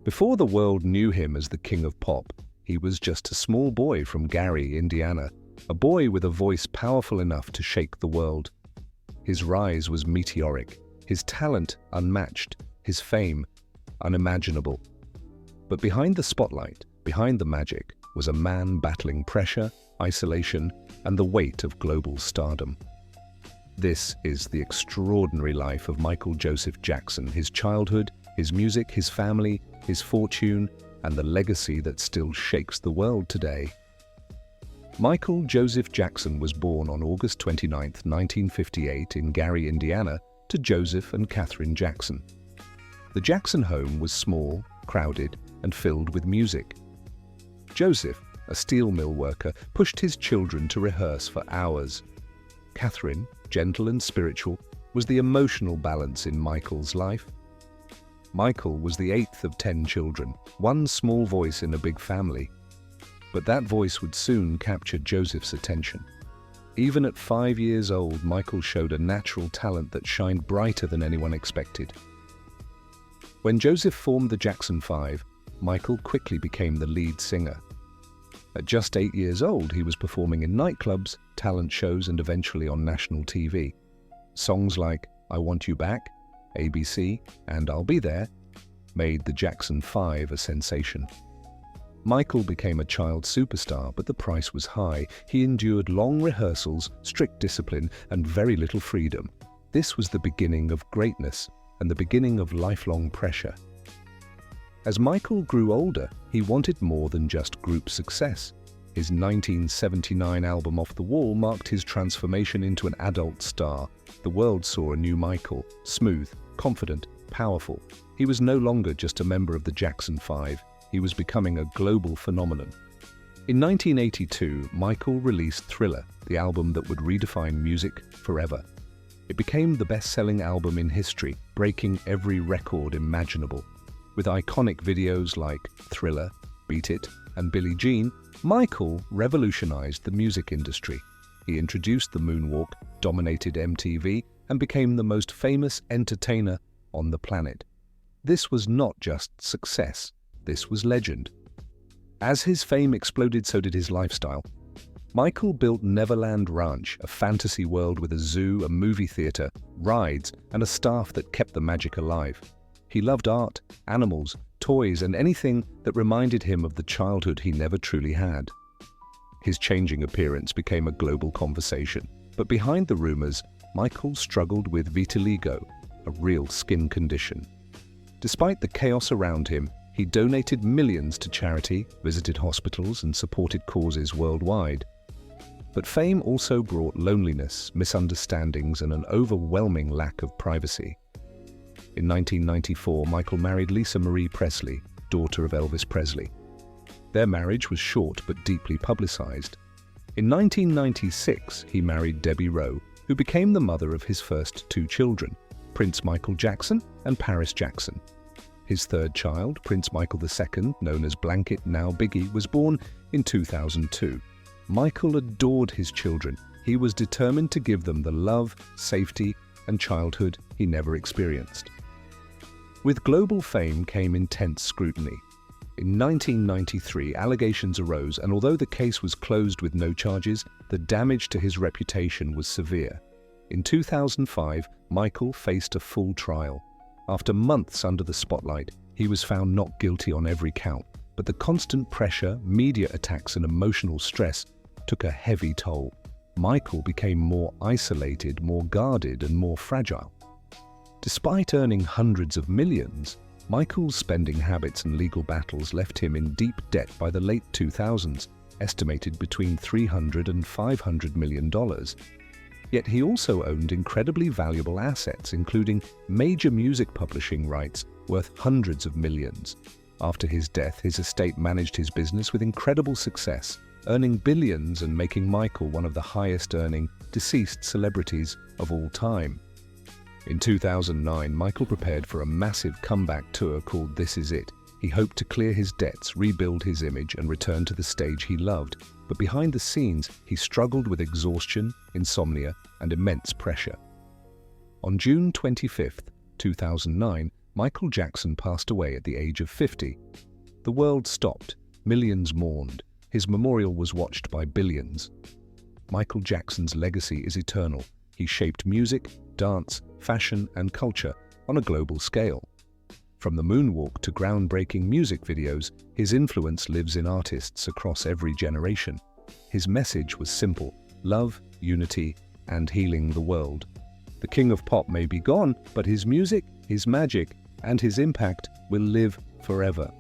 Before the world knew him as the King of Pop, he was just a small boy from Gary, Indiana, a boy with a voice powerful enough to shake the world. His rise was meteoric, his talent unmatched, his fame unimaginable. But behind the spotlight, behind the magic, was a man battling pressure, isolation, and the weight of global stardom. This is the extraordinary life of Michael Joseph Jackson, his childhood, his music, his family, his fortune, and the legacy that still shakes the world today. Michael Joseph Jackson was born on August 29, 1958 in Gary, Indiana, to Joseph and Catherine Jackson. The Jackson home was small, crowded, and filled with music. Joseph, a steel mill worker, pushed his children to rehearse for hours. Catherine, gentle and spiritual, was the emotional balance in Michael's life. Michael was the 8th of 10 children, one small voice in a big family. But that voice would soon capture Joseph's attention. Even at 5 years old, Michael showed a natural talent that shined brighter than anyone expected. When Joseph formed the Jackson 5, Michael quickly became the lead singer. At just 8 years old, he was performing in nightclubs, talent shows, and eventually on national TV. Songs like I Want You Back, ABC, and I'll Be There made the Jackson 5 a sensation. Michael became a child superstar, but the price was high. He endured long rehearsals, strict discipline, and very little freedom. This was the beginning of greatness and the beginning of lifelong pressure. As Michael grew older, he wanted more than just group success. His 1979 album Off the Wall marked his transformation into an adult star. The world saw a new Michael, smooth, confident, powerful. He was no longer just a member of the Jackson 5. He was becoming a global phenomenon. In 1982, Michael released Thriller, the album that would redefine music forever. It became the best-selling album in history, breaking every record imaginable. With iconic videos like Thriller, Beat It, and Billie Jean, Michael revolutionized the music industry. He introduced the moonwalk, dominated MTV, and became the most famous entertainer on the planet. This was not just success, this was legend. As his fame exploded, so did his lifestyle. Michael built Neverland Ranch, a fantasy world with a zoo, a movie theater, rides, and a staff that kept the magic alive. He loved art, animals, toys, and anything that reminded him of the childhood he never truly had. His changing appearance became a global conversation, but behind the rumors, Michael struggled with vitiligo, a real skin condition. Despite the chaos around him, he donated millions to charity, visited hospitals, and supported causes worldwide. But fame also brought loneliness, misunderstandings, and an overwhelming lack of privacy. In 1994, Michael married Lisa Marie Presley, daughter of Elvis Presley. Their marriage was short but deeply publicized. In 1996, he married Debbie Rowe, who became the mother of his first 2 children, Prince Michael Jackson and Paris Jackson. His third child, Prince Michael II, known as Blanket, now Biggie, was born in 2002. Michael adored his children. He was determined to give them the love, safety, and childhood he never experienced. With global fame came intense scrutiny. In 1993, allegations arose, and although the case was closed with no charges, the damage to his reputation was severe. In 2005, Michael faced a full trial. After months under the spotlight, he was found not guilty on every count, but the constant pressure, media attacks, and emotional stress took a heavy toll. Michael became more isolated, more guarded, and more fragile. Despite earning hundreds of millions, Michael's spending habits and legal battles left him in deep debt by the late 2000s, estimated between $300 and $500 million. Yet he also owned incredibly valuable assets, including major music publishing rights worth hundreds of millions. After his death, his estate managed his business with incredible success, earning billions and making Michael one of the highest-earning deceased celebrities of all time. In 2009, Michael prepared for a massive comeback tour called This Is It. He hoped to clear his debts, rebuild his image, and return to the stage he loved. But behind the scenes, he struggled with exhaustion, insomnia, and immense pressure. On June 25, 2009, Michael Jackson passed away at the age of 50. The world stopped, millions mourned, his memorial was watched by billions. Michael Jackson's legacy is eternal. He shaped music, dance, fashion, and culture on a global scale. From the moonwalk to groundbreaking music videos, his influence lives in artists across every generation. His message was simple: love, unity, and healing the world. The king of pop may be gone, but his music, his magic, and his impact will live forever.